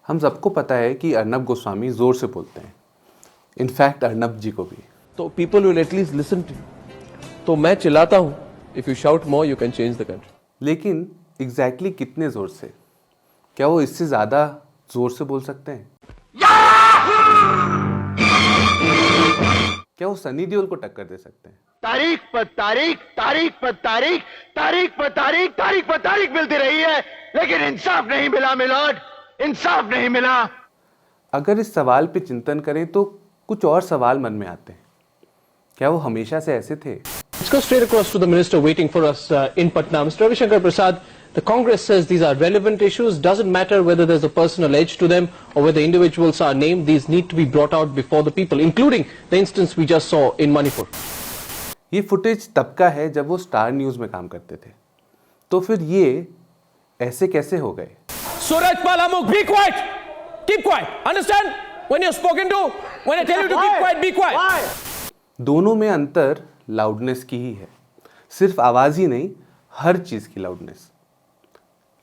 हम सबको पता है कि अर्नब गोस्वामी जोर से बोलते हैं, इनफैक्ट अर्नब जी को भी। तो people will at least listen to. तो मैं चिल्लाता हूं, if you shout more you can change the country. लेकिन एग्जैक्टली कितने जोर से? क्या वो इससे ज्यादा जोर से बोल सकते हैं? क्या वो सनी देओल को टक्कर दे सकते हैं? तारीख पर तारीख, तारीख पर तारीख, तारीख पर तारीख, तारीख पर तारीख मिलती रही है, लेकिन इंसाफ नहीं मिला मिलोड, इंसाफ नहीं मिला। अगर इस सवाल पे चिंतन करें तो कुछ और सवाल मन में आते हैं। क्या वो हमेशा से ऐसे थे? Let's go straight across to the minister waiting for us in Patna. Mr. Ravi Shankar Prasad, the Congress says these are relevant issues. Doesn't matter whether there's a personal edge to them or whether individuals are named. These need to be brought out before the people, including the instance we just saw in Manipur. ये footage तब का है जब वो star news में काम करते थे, तो फिर ये ऐसे कैसे हो गए? Surajpal Amuk, be quiet. Keep quiet. Understand? When you're spoken to, when I tell you to keep quiet, be quiet. Why? दोनों में अंतर लाउडनेस की ही है, सिर्फ आवाज ही नहीं, हर चीज की लाउडनेस।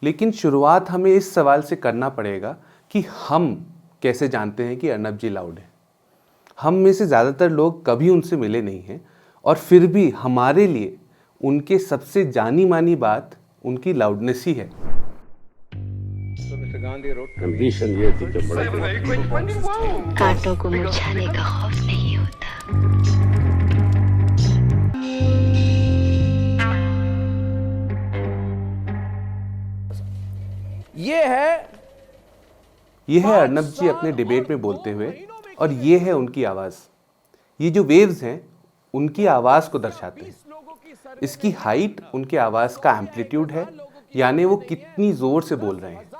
लेकिन शुरुआत हमें इस सवाल से करना पड़ेगा कि हम कैसे जानते हैं कि अर्नब जी लाउड है। हम में से ज्यादातर लोग कभी उनसे मिले नहीं हैं, और फिर भी हमारे लिए उनके सबसे जानी मानी बात उनकी लाउडनेस ही है। कांटों को मुरझाने का खौफ नहीं होता। ये है अर्नब जी अपने डिबेट में बोलते हुए, और ये है उनकी आवाज। ये जो वेव्स हैं उनकी आवाज को दर्शाते हैं। इसकी हाइट उनके आवाज का एम्पलीट्यूड है, यानी वो कितनी जोर से बोल रहे हैं।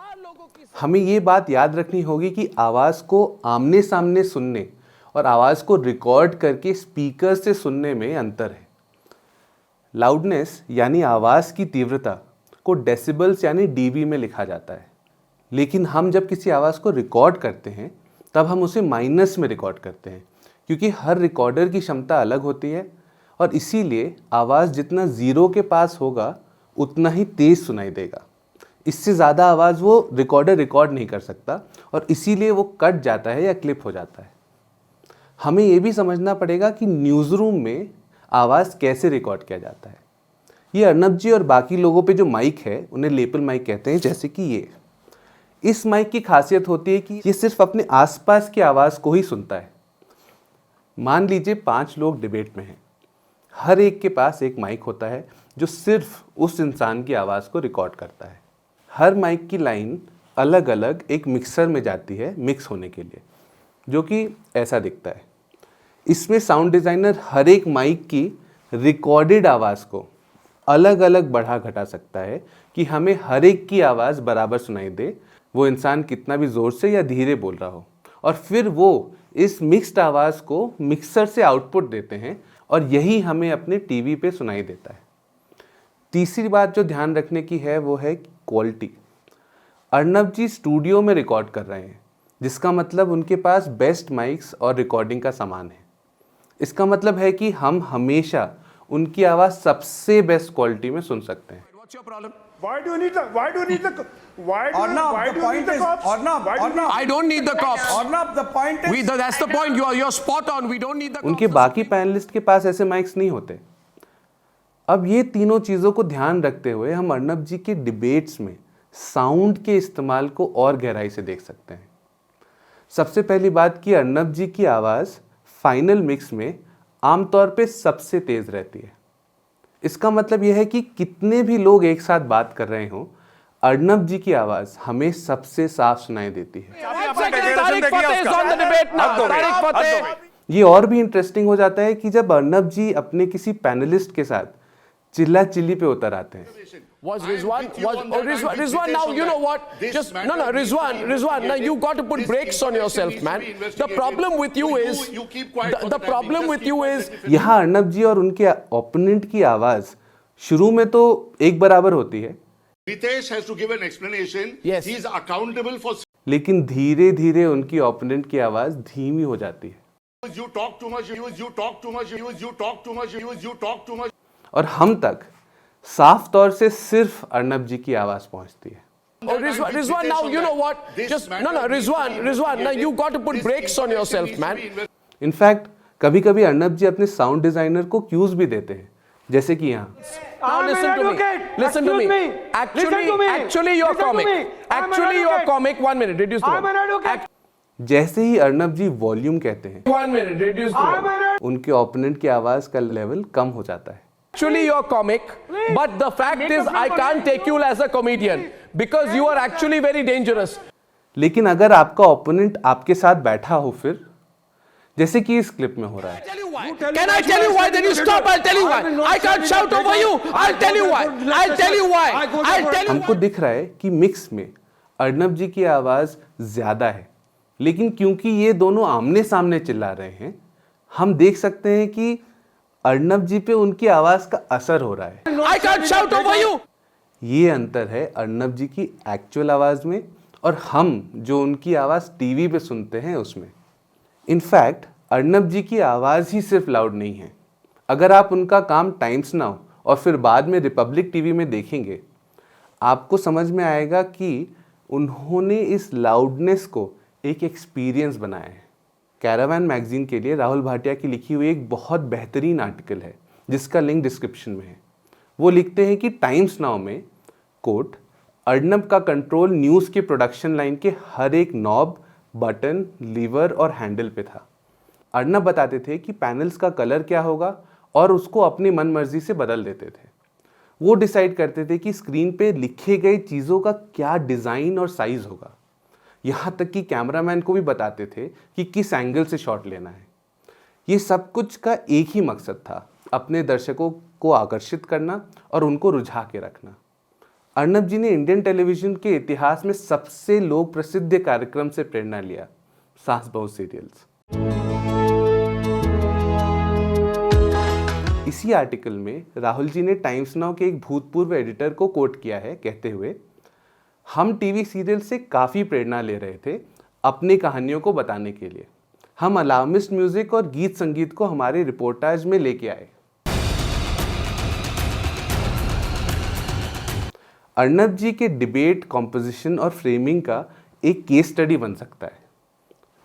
हमें ये बात याद रखनी होगी कि आवाज को आमने सामने सुनने और आवाज को रिकॉर्ड करके स्पीकर से सुनने में अंतर है। लाउडनेस यानी आवाज की तीव्रता को डेसिबल्स यानी डीबी में लिखा जाता है, लेकिन हम जब किसी आवाज को रिकॉर्ड करते हैं तब हम उसे माइनस में रिकॉर्ड करते हैं, क्योंकि हर रिकॉर्डर की क्षमता अलग होती है, और इसीलिए आवाज़ जितना ज़ीरो के पास होगा उतना ही तेज़ सुनाई देगा। इससे ज़्यादा आवाज़ वो रिकॉर्डर रिकॉर्ड नहीं कर सकता, और इसीलिए वो कट जाता है या क्लिप हो जाता है। हमें ये भी समझना पड़ेगा कि न्यूज़ रूम में आवाज़ कैसे रिकॉर्ड किया जाता है। ये अर्नब जी और बाकी लोगों पे जो माइक है उन्हें लेपल माइक कहते हैं, जैसे कि ये। इस माइक की खासियत होती है कि ये सिर्फ अपने आसपास की आवाज़ को ही सुनता है। मान लीजिए 5 लोग डिबेट में हैं, हर एक के पास एक माइक होता है जो सिर्फ उस इंसान की आवाज़ को रिकॉर्ड करता है। हर माइक की लाइन अलग अलग एक मिक्सर में जाती है मिक्स होने के लिए, जो कि ऐसा दिखता है। इसमें साउंड डिज़ाइनर हर एक माइक की रिकॉर्डेड आवाज़ को अलग अलग बढ़ा घटा सकता है कि हमें हर एक की आवाज़ बराबर सुनाई दे, वो इंसान कितना भी ज़ोर से या धीरे बोल रहा हो। और फिर वो इस मिक्स्ड आवाज़ को मिक्सर से आउटपुट देते हैं, और यही हमें अपने टीवी पे सुनाई देता है। तीसरी बात जो ध्यान रखने की है वो है क्वालिटी। अर्नब जी स्टूडियो में रिकॉर्ड कर रहे हैं, जिसका मतलब उनके पास बेस्ट माइक्स और रिकॉर्डिंग का सामान है। इसका मतलब है कि हम हमेशा उनकी आवाज़ सबसे बेस्ट क्वालिटी में सुन सकते हैं। What's your problem? Why do you need the cops? Why do you need the cops? I don't need the cops. The point is, That's the point. You're spot on. We don't need the cops. उनके बाकी panelist के पास ऐसे mics नहीं होते। अब ये तीनों चीज़ों को ध्यान रखते हुए हम अर्नब जी के डिबेट्स में साउंड के इस्तेमाल को और गहराई से देख सकते हैं। सबसे पहली बात कि अर्नब जी की आवाज़ फाइनल मिक्स में आमतौर पे सबसे तेज़ रहती है। इसका मतलब यह है कि कितने भी लोग एक साथ बात कर रहे हों, अर्नब जी की आवाज़ हमें सबसे साफ सुनाई देती है। ये और भी इंटरेस्टिंग हो जाता है कि जब अर्नब जी अपने किसी पैनलिस्ट के साथ चिल्ला चिल्ली पे उतर आते हैं। Rizwan, now you know what? Just no, Rizwan. Now you got to put brakes on yourself, man. The problem with you is the problem with you is यहाँ अर्नब जी और उनके ओपोनेंट की आवाज शुरू में तो एक बराबर होती है, Ritesh has to give an explanation. Yes. He is accountable for. लेकिन धीरे धीरे उनकी ओपोनेंट की आवाज धीमी हो जाती है। You talk too much. You talk too much. You talk too much. You talk too much. और हम तक साफ तौर से सिर्फ अर्नब जी की आवाज पहुंचती है। Oh, Rizwan, now you know what? Just no, Rizwan. Now you got to put brakes on yourself, man. In fact कभी कभी अर्नब जी अपने साउंड डिजाइनर को क्यूज भी देते हैं, जैसे कि यहाँ Now listen to me. Listen to me. Actually, you're comic. Actually, you're comic. 1 minute. Reduce to I'm an advocate. जैसे ही अर्नब जी वॉल्यूम कहते हैं 1 minute. Reduce to उनके ओपोनेंट की आवाज का लेवल कम हो जाता है। Actually, you're comic, but the fact is, I can't take you as a comedian because you are actually very dangerous. लेकिन अगर आपका ओपोनेंट आपके साथ बैठा हो, फिर जैसे कि इस क्लिप में हो रहा है। Can I tell you why? Then you stop. I'll tell you why. I can't shout over you. I'll tell you why. I'll tell you why. I'll tell you. हमको दिख रहा है कि मिक्स में अर्नब जी की आवाज ज्यादा है, लेकिन क्योंकि ये दोनों आमने सामने चिल्ला रहे हैं, हम देख सकते हैं कि अर्नब जी पे उनकी आवाज का असर हो रहा है। I can't shout over you. ये अंतर है अर्नब जी की एक्चुअल आवाज में और हम जो उनकी आवाज टीवी पे सुनते हैं उसमें। इनफैक्ट अर्नब जी की आवाज ही सिर्फ लाउड नहीं है। अगर आप उनका काम टाइम्स नाउ और फिर बाद में रिपब्लिक टीवी में देखेंगे, आपको समझ में आएगा कि उन्होंने इस लाउडनेस को एक एक्सपीरियंस बनाया है। कैरावैन मैगजीन के लिए राहुल भाटिया की लिखी हुई एक बहुत बेहतरीन आर्टिकल है, जिसका लिंक डिस्क्रिप्शन में है। वो लिखते हैं कि टाइम्स नाउ में कोट अर्नब का कंट्रोल न्यूज़ के प्रोडक्शन लाइन के हर एक नॉब, बटन, लीवर और हैंडल पे था। अर्नब बताते थे कि पैनल्स का कलर क्या होगा और उसको अपनी मन मर्जी से बदल देते थे। वो डिसाइड करते थे कि स्क्रीन पे लिखे गए चीज़ों का क्या डिज़ाइन और साइज़ होगा। यहाँ तक कि कैमरामैन को भी बताते थे कि किस एंगल से शॉट लेना है। ये सब कुछ का एक ही मकसद था, अपने दर्शकों को आकर्षित करना और उनको रुझा के रखना। अर्नब जी ने इंडियन टेलीविजन के इतिहास में सबसे लोक प्रसिद्ध कार्यक्रम से प्रेरणा लिया, सास बहू सीरियल्स। इसी आर्टिकल में राहुल जी ने टाइम्स नाउ के एक भूतपूर्व एडिटर को कोट किया है, कहते हुए, हम टीवी सीरियल से काफ़ी प्रेरणा ले रहे थे अपनी कहानियों को बताने के लिए। हम अलार्मिस्ट म्यूजिक और गीत संगीत को हमारे रिपोर्टाज में लेके आए। अर्नब जी के डिबेट, कॉम्पोजिशन और फ्रेमिंग का एक केस स्टडी बन सकता है।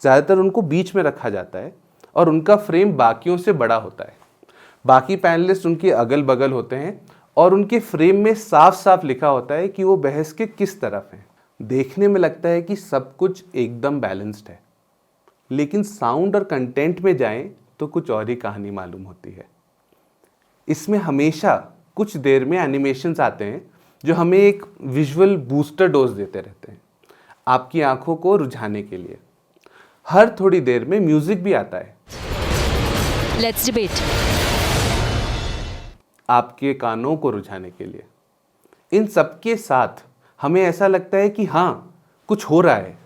ज़्यादातर उनको बीच में रखा जाता है और उनका फ्रेम बाकियों से बड़ा होता है। बाकी पैनलिस्ट उनके अगल बगल होते हैं और उनके फ्रेम में साफ साफ लिखा होता है कि वो बहस के किस तरफ हैं। देखने में लगता है कि सब कुछ एकदम बैलेंस्ड है, लेकिन साउंड और कंटेंट में जाएं तो कुछ और ही कहानी मालूम होती है। इसमें हमेशा कुछ देर में एनिमेशंस आते हैं जो हमें एक विजुअल बूस्टर डोज देते रहते हैं, आपकी आंखों को रुझाने के लिए। हर थोड़ी देर में म्यूजिक भी आता है, लेट्स डिबेट, आपके कानों को रुझाने के लिए। इन सबके साथ हमें ऐसा लगता है कि हाँ, कुछ हो रहा है,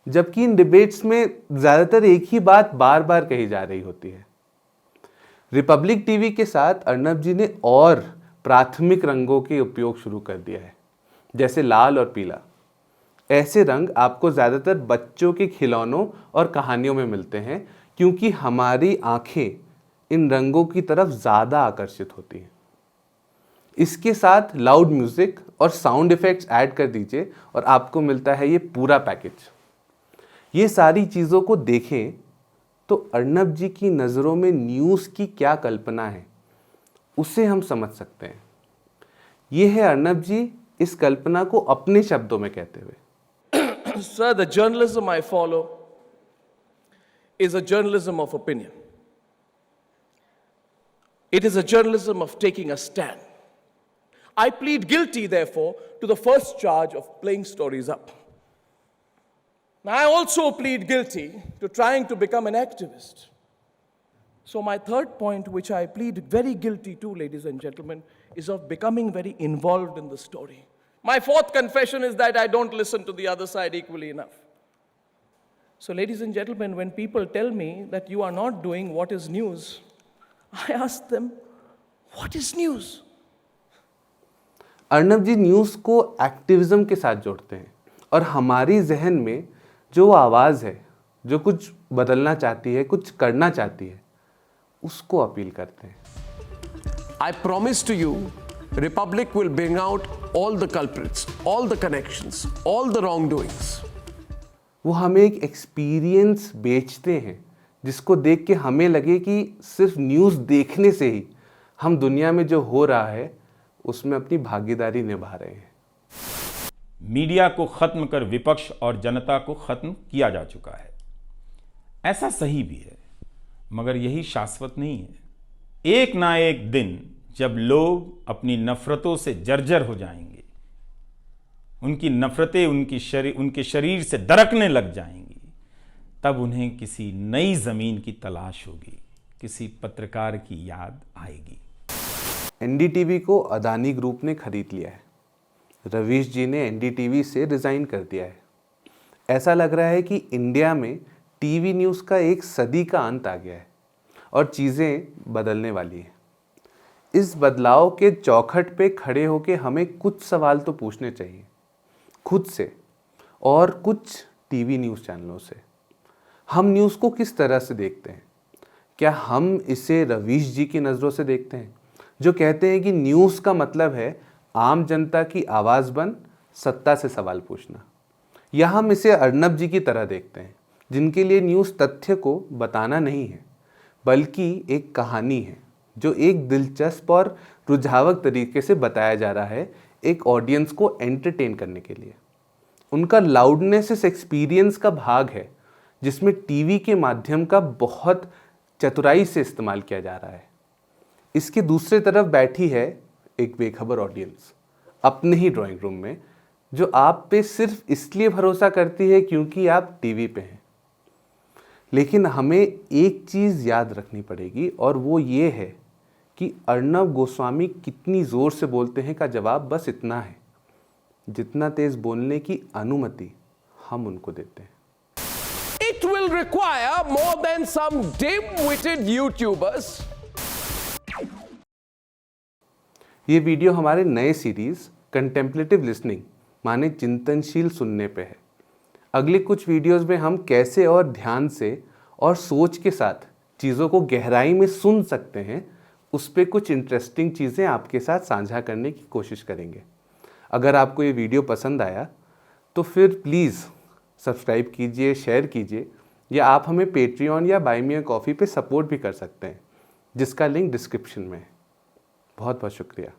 जबकि इन डिबेट्स में ज़्यादातर एक ही बात बार बार कही जा रही होती है। रिपब्लिक टीवी के साथ अर्नब जी ने और प्राथमिक रंगों के उपयोग शुरू कर दिया है, जैसे लाल और पीला। ऐसे रंग आपको ज़्यादातर बच्चों के खिलौनों और कहानियों में मिलते हैं, क्योंकि हमारी आंखें इन रंगों की तरफ ज़्यादा आकर्षित होती हैं। इसके साथ लाउड म्यूज़िक और साउंड इफ़ेक्ट्स ऐड कर दीजिए और आपको मिलता है ये पूरा पैकेज। ये सारी चीज़ों को देखें तो अर्नब जी की नज़रों में न्यूज़ की क्या कल्पना है, उसे हम समझ सकते हैं। ये है अर्नब जी इस कल्पना को अपने शब्दों में कहते हुए। Sir, the journalism I follow is a journalism of opinion. It is a journalism of taking a stand. I plead guilty, therefore, to the first charge of playing stories up. Now, I also plead guilty to trying to become an activist. So my third point, which I plead very guilty to, ladies and gentlemen, is of becoming very involved in the story. My fourth confession is that I don't listen to the other side equally enough. So, ladies and gentlemen, when people tell me that you are not doing what is news, I ask them, what is news? Arnab ji news को activism के साथ जोड़ते हैं और हमारी जहन में जो आवाज़ है, जो कुछ बदलना चाहती है, कुछ करना चाहती है, उसको अपील करते हैं। I promise to you Republic will bring out all the culprits, all the connections, all the wrongdoings. वो हमें एक एक्सपीरियंस बेचते हैं जिसको देख के हमें लगे कि सिर्फ न्यूज़ देखने से ही हम दुनिया में जो हो रहा है उसमें अपनी भागीदारी निभा रहे हैं। मीडिया को खत्म कर विपक्ष और जनता को खत्म किया जा चुका है। ऐसा सही भी है, मगर यही शाश्वत नहीं है। एक ना एक दिन जब लोग अपनी नफरतों से जर्जर हो जाएंगे, उनकी नफरतें उनके शरीर से दरकने लग जाएंगी, तब उन्हें किसी नई जमीन की तलाश होगी, किसी पत्रकार की याद आएगी। एनडीटीवी को अदानी ग्रुप ने खरीद लिया है। रवीश जी ने एनडीटीवी से रिज़ाइन कर दिया है। ऐसा लग रहा है कि इंडिया में टीवी न्यूज़ का एक सदी का अंत आ गया है और चीज़ें बदलने वाली हैं। इस बदलाव के चौखट पे खड़े होके हमें कुछ सवाल तो पूछने चाहिए खुद से और कुछ टीवी न्यूज़ चैनलों से। हम न्यूज़ को किस तरह से देखते हैं? क्या हम इसे रवीश जी की नज़रों से देखते हैं जो कहते हैं कि न्यूज़ का मतलब है आम जनता की आवाज़ बन सत्ता से सवाल पूछना, या हम इसे अर्नब जी की तरह देखते हैं जिनके लिए न्यूज़ तथ्य को बताना नहीं है बल्कि एक कहानी है जो एक दिलचस्प और रुझावक तरीके से बताया जा रहा है एक ऑडियंस को एंटरटेन करने के लिए। उनका लाउडनेस इस एक्सपीरियंस का भाग है जिसमें टीवी के माध्यम का बहुत चतुराई से इस्तेमाल किया जा रहा है। इसके दूसरे तरफ बैठी है एक बेखबर ऑडियंस अपने ही ड्राइंग रूम में जो आप पे सिर्फ इसलिए भरोसा करती है क्योंकि आप टीवी पे हैं। लेकिन हमें एक चीज़ याद रखनी पड़ेगी और वो ये है कि अर्नब गोस्वामी कितनी ज़ोर से बोलते हैं का जवाब बस इतना है जितना तेज़ बोलने की अनुमति हम उनको देते हैं। It will require more than some dim-witted YouTubers. ये वीडियो हमारे नए सीरीज़ कंटेम्पलेटिव लिसनिंग माने चिंतनशील सुनने पे है। अगले कुछ वीडियोस में हम कैसे और ध्यान से और सोच के साथ चीज़ों को गहराई में सुन सकते हैं उस पर कुछ इंटरेस्टिंग चीज़ें आपके साथ साझा करने की कोशिश करेंगे। अगर आपको ये वीडियो पसंद आया तो फिर प्लीज़ सब्सक्राइब कीजिए, शेयर कीजिए, या आप हमें पेट्रियन या बाय मी अ कॉफ़ी पे सपोर्ट भी कर सकते हैं जिसका लिंक डिस्क्रिप्शन में है। बहुत बहुत शुक्रिया।